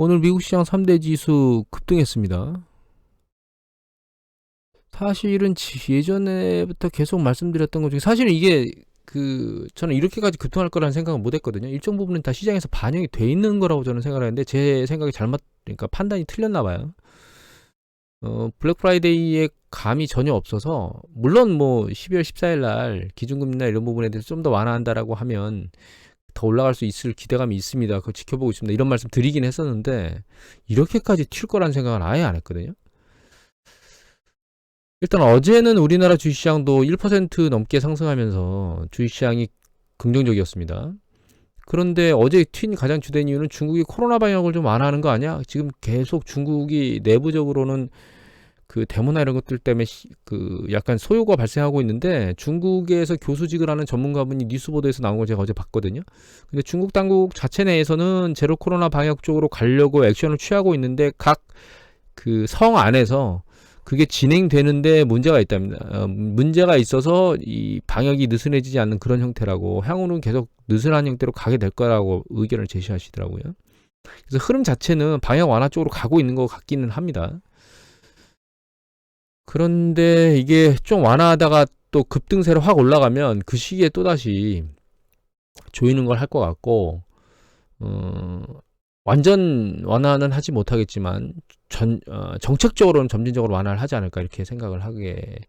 오늘 미국 시장 3대 지수 급등했습니다. 사실은 예전에부터 계속 말씀드렸던 것 중에 사실은 이게 저는 이렇게까지 급등할 거라는 생각은 못 했거든요. 일정 부분은 다 시장에서 반영이 돼 있는 거라고 저는 생각을 했는데 제 생각이 그러니까 판단이 틀렸나 봐요. 블랙 프라이데이에 감이 전혀 없어서, 물론 뭐 12월 14일 날 기준금리나 이런 부분에 대해서 좀 더 완화한다라고 하면 더 올라갈 수 있을 기대감이 있습니다. 그거 지켜보고 있습니다. 이런 말씀 드리긴 했었는데 이렇게까지 튈 거란 생각은 아예 안 했거든요. 일단 어제는 우리나라 주식시장도 1% 넘게 상승하면서 주식시장이 긍정적이었습니다. 그런데 어제 튄 가장 주된 이유는 중국이 코로나 방역을 좀 완화하는 거 아니야? 지금 계속 중국이 내부적으로는 그 데모나 이런 것들 때문에 약간 소요가 발생하고 있는데, 중국에서 교수직을 하는 전문가분이 뉴스 보도에서 나온 걸 제가 어제 봤거든요. 근데 중국 당국 자체 내에서는 제로 코로나 방역 쪽으로 가려고 액션을 취하고 있는데 각 그 성 안에서 그게 진행되는데 문제가 있답니다. 문제가 있어서 이 방역이 느슨해지지 않는 그런 형태라고, 향후는 계속 느슨한 형태로 가게 될 거라고 의견을 제시하시더라고요. 그래서 흐름 자체는 방역 완화 쪽으로 가고 있는 것 같기는 합니다. 그런데 이게 좀 완화하다가 또 급등세로 확 올라가면 그 시기에 또다시 조이는 걸 할 것 같고, 완전 완화는 하지 못하겠지만 정책적으로는 점진적으로 완화를 하지 않을까, 이렇게 생각을 하게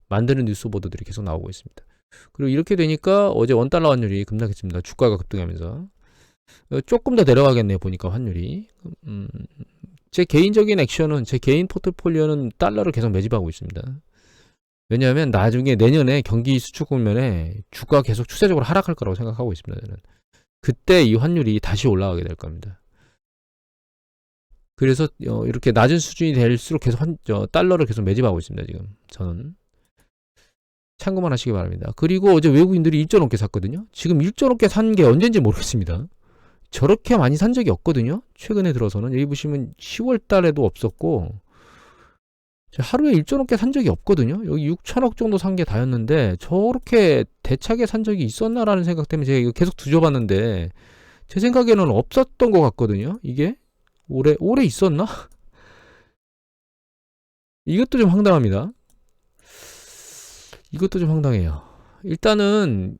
만드는 뉴스 보도들이 계속 나오고 있습니다. 그리고 이렇게 되니까 어제 원달러 환율이 급락했습니다. 주가가 급등하면서 조금 더 내려가겠네요. 보니까 환율이. 제 개인적인 액션은, 제 개인 포트폴리오는 달러를 계속 매집하고 있습니다. 왜냐하면 나중에 내년에 경기 수축 국면에 주가 계속 추세적으로 하락할 거라고 생각하고 있습니다. 저는. 그때 이 환율이 다시 올라가게 될 겁니다. 그래서 이렇게 낮은 수준이 될수록 계속 달러를 계속 매집하고 있습니다. 지금 저는. 참고만 하시기 바랍니다. 그리고 어제 외국인들이 1조 넘게 샀거든요. 지금 1조 넘게 산 게 언제인지 모르겠습니다. 저렇게 많이 산 적이 없거든요. 최근에 들어서는. 여기 보시면 10월 달에도 없었고, 하루에 1조 넘게 산 적이 없거든요. 여기 6천억 정도 산 게 다였는데 저렇게 대차게 산 적이 있었나라는 생각 때문에 제가 이거 계속 뒤져봤는데 제 생각에는 없었던 것 같거든요. 이게 올해 있었나? 이것도 좀 황당합니다. 이것도 좀 황당해요. 일단은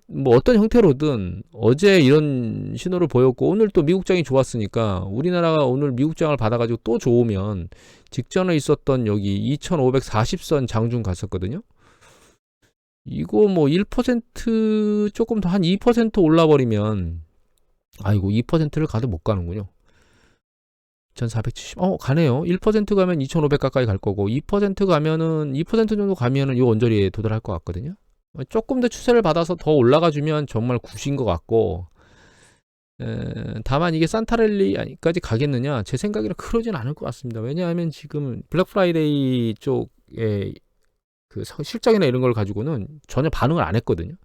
뭐 어떤 형태로든 어제 이런 신호를 보였고, 오늘 또 미국장이 좋았으니까, 우리나라가 오늘 미국장을 받아가지고 또 좋으면 직전에 있었던 여기 2540선 장중 갔었거든요. 이거 뭐 1% 조금 더, 한 2% 올라버리면, 아이고 2%를 가도 못 가는군요. 2470, 가네요. 1% 가면 2500 가까이 갈 거고, 2% 가면은, 2% 정도 가면은 요 언저리에 도달할 것 같거든요. 조금 더 추세를 받아서 더 올라가 주면 정말 굿인 것 같고, 다만 이게 산타랠리까지 가겠느냐, 제 생각에는 그러진 않을 것 같습니다. 왜냐하면 지금 블랙 프라이데이 쪽에 그 실적이나 이런 걸 가지고는 전혀 반응을 안 했거든요.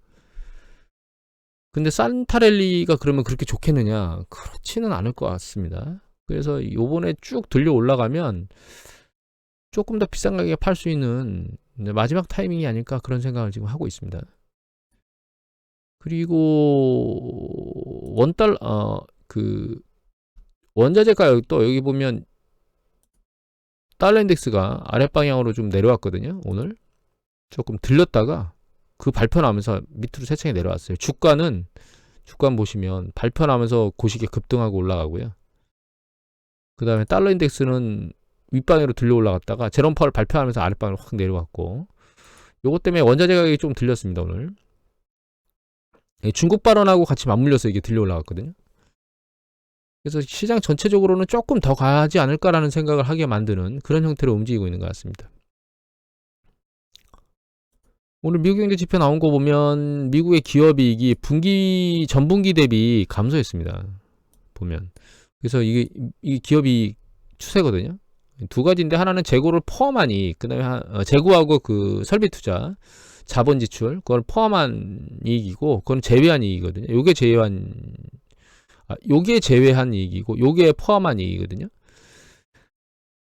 근데 산타랠리가 그러면 그렇게 좋겠느냐, 그렇지는 않을 것 같습니다. 그래서 요번에 쭉 들려 올라가면 조금 더 비싼 가격에 팔 수 있는 마지막 타이밍이 아닐까, 그런 생각을 지금 하고 있습니다. 그리고 원자재가 또 여기 보면 달러 인덱스가 아랫방향으로 좀 내려왔거든요. 오늘 조금 들렸다가 그 발표 나면서 밑으로 세차게 내려왔어요. 주가 보시면 발표 나면서 고시게 급등하고 올라가고요. 그 다음에 달러 인덱스는 윗방향으로 들려 올라갔다가 제롬 파월 발표하면서 아랫방향으로 확 내려왔고, 요것 때문에 원자재 가격이 좀 들렸습니다. 오늘 중국 발언하고 같이 맞물려서 이게 들려 올라갔거든요. 그래서 시장 전체적으로는 조금 더 가지 않을까라는 생각을 하게 만드는 그런 형태로 움직이고 있는 것 같습니다. 오늘 미국 경제 지표 나온 거 보면 미국의 기업이익이 전분기 대비 감소했습니다. 보면. 그래서 이게 기업이 추세거든요. 두 가지인데, 하나는 재고를 포함한 이익, 그 다음에 재고하고 그 설비 투자, 자본 지출, 그걸 포함한 이익이고, 그건 제외한 이익이거든요. 요게 제외한 이익이고, 요게 포함한 이익이거든요.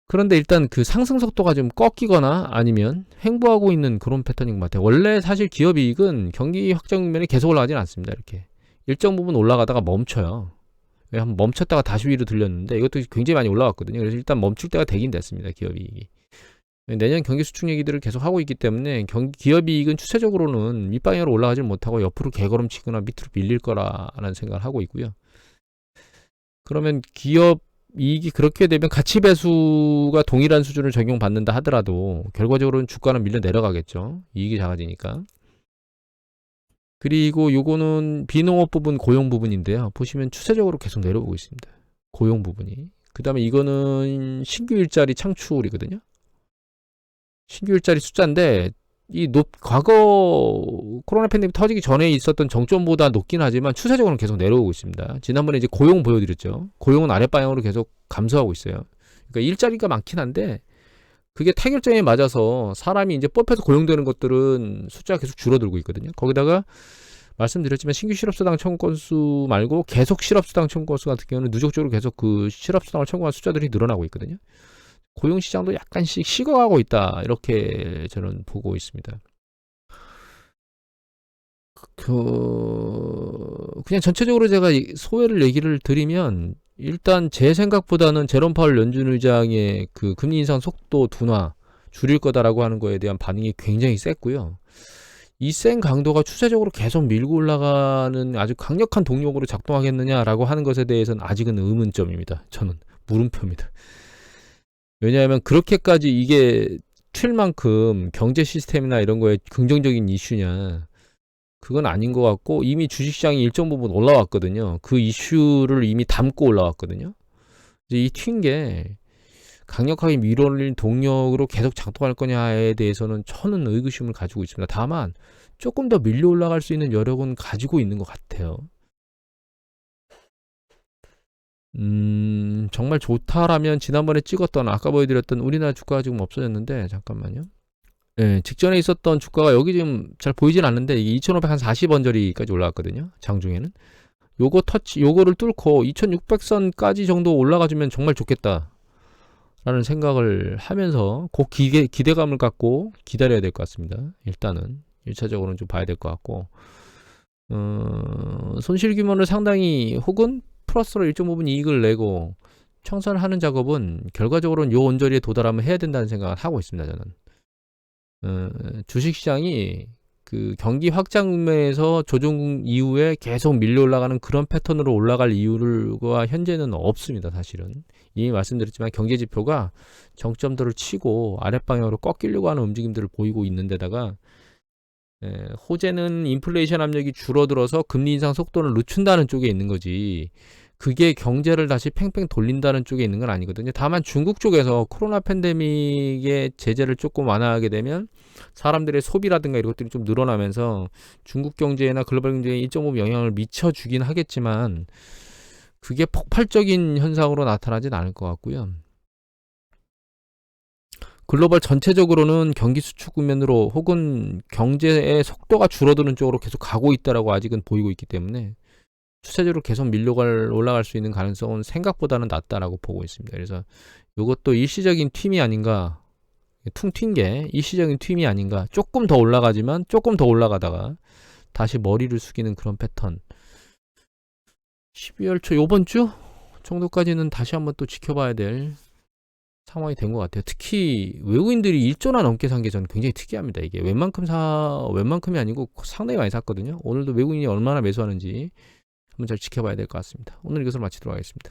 그런데 일단 그 상승 속도가 좀 꺾이거나 아니면 횡보하고 있는 그런 패턴인 것 같아요. 원래 사실 기업이익은 경기 확장 국면에 계속 올라가지는 않습니다. 이렇게 일정 부분 올라가다가 멈춰요. 한번 멈췄다가 다시 위로 들렸는데 이것도 굉장히 많이 올라왔거든요. 그래서 일단 멈출 때가 되긴 됐습니다. 기업이익이. 내년 경기 수축 얘기들을 계속 하고 있기 때문에 기업이익은 추세적으로는 밑방향으로 올라가지 못하고 옆으로 개걸음치거나 밑으로 밀릴 거라는 생각을 하고 있고요. 그러면 기업 이익이 그렇게 되면 가치 배수가 동일한 수준을 적용받는다 하더라도 결과적으로는 주가는 밀려 내려가겠죠. 이익이 작아지니까. 그리고 요거는 비농업 부분, 고용 부분인데요. 보시면 추세적으로 계속 내려오고 있습니다. 고용 부분이. 그 다음에 이거는 신규 일자리 창출이거든요. 신규 일자리 숫자인데 과거 코로나 팬데믹 터지기 전에 있었던 정점보다 높긴 하지만 추세적으로는 계속 내려오고 있습니다. 지난번에 이제 고용 보여드렸죠. 고용은 아랫방향으로 계속 감소하고 있어요. 그러니까 일자리가 많긴 한데 그게 타결점에 맞아서 사람이 이제 뽑혀서 고용되는 것들은 숫자가 계속 줄어들고 있거든요. 거기다가 말씀드렸지만 신규 실업수당 청구 건수 말고 계속 실업수당 청구 건수 같은 경우는 누적적으로 계속 그 실업수당을 청구한 숫자들이 늘어나고 있거든요. 고용시장도 약간씩 식어가고 있다. 이렇게 저는 보고 있습니다. 그냥 전체적으로 제가 소회를 얘기를 드리면 일단 제 생각보다는 제롬 파월 연준 의장의 그 금리 인상 속도 둔화 줄일 거다라고 하는 거에 대한 반응이 굉장히 셌고요. 이 센 강도가 추세적으로 계속 밀고 올라가는 아주 강력한 동력으로 작동하겠느냐라고 하는 것에 대해서는 아직은 의문점입니다. 저는 물음표입니다. 왜냐하면 그렇게까지 이게 튈 만큼 경제 시스템이나 이런 거에 긍정적인 이슈냐 그건 아닌 것 같고 이미 주식시장이 일정 부분 올라왔거든요. 그 이슈를 이미 담고 올라왔거든요. 이제 이 튄 게 강력하게 밀어올린 동력으로 계속 작동할 거냐에 대해서는 저는 의구심을 가지고 있습니다. 다만 조금 더 밀려 올라갈 수 있는 여력은 가지고 있는 것 같아요. 정말 좋다라면 지난번에 찍었던 아까 보여드렸던 우리나라 주가가 지금 없어졌는데 잠깐만요. 예, 직전에 있었던 주가가 여기 지금 잘 보이진 않는데 이게 2,540원저리까지 올라왔거든요. 장중에는. 요거를 뚫고 2,600선까지 정도 올라가주면 정말 좋겠다. 라는 생각을 하면서 그 기대감을 갖고 기다려야 될 것 같습니다. 일단은 1차적으로는 좀 봐야 될 것 같고 손실 규모를 상당히 혹은 플러스로 일정 부분 이익을 내고 청산을 하는 작업은 결과적으로는 요 언저리에 도달하면 해야 된다는 생각을 하고 있습니다. 저는 주식시장이 그 경기 확장에서 조정 이후에 계속 밀려 올라가는 그런 패턴으로 올라갈 이유가 현재는 없습니다. 사실은 이미 말씀드렸지만 경제지표가 정점들을 치고 아랫방향으로 꺾이려고 하는 움직임들을 보이고 있는 데다가 호재는 인플레이션 압력이 줄어들어서 금리 인상 속도를 늦춘다는 쪽에 있는 거지 그게 경제를 다시 팽팽 돌린다는 쪽에 있는 건 아니거든요. 다만 중국 쪽에서 코로나 팬데믹의 제재를 조금 완화하게 되면 사람들의 소비라든가 이런 것들이 좀 늘어나면서 중국 경제나 글로벌 경제에 일정 부분 영향을 미쳐주긴 하겠지만 그게 폭발적인 현상으로 나타나진 않을 것 같고요. 글로벌 전체적으로는 경기 수축 국면으로 혹은 경제의 속도가 줄어드는 쪽으로 계속 가고 있다라고 아직은 보이고 있기 때문에 추세적으로 계속 올라갈 수 있는 가능성은 생각보다는 낮다라고 보고 있습니다. 그래서 이것도 일시적인 튀임이 아닌가, 퉁 튄 게 일시적인 튀임이 아닌가, 조금 더 올라가지만 조금 더 올라가다가 다시 머리를 숙이는 그런 패턴. 12월 초 요번 주 정도까지는 다시 한번 또 지켜봐야 될 상황이 된 것 같아요. 특히 외국인들이 1조나 넘게 산 게 저는 굉장히 특이합니다. 이게 웬만큼이 아니고 상당히 많이 샀거든요. 오늘도 외국인이 얼마나 매수하는지 한번 잘 지켜봐야 될 것 같습니다. 오늘 이것을 마치도록 하겠습니다.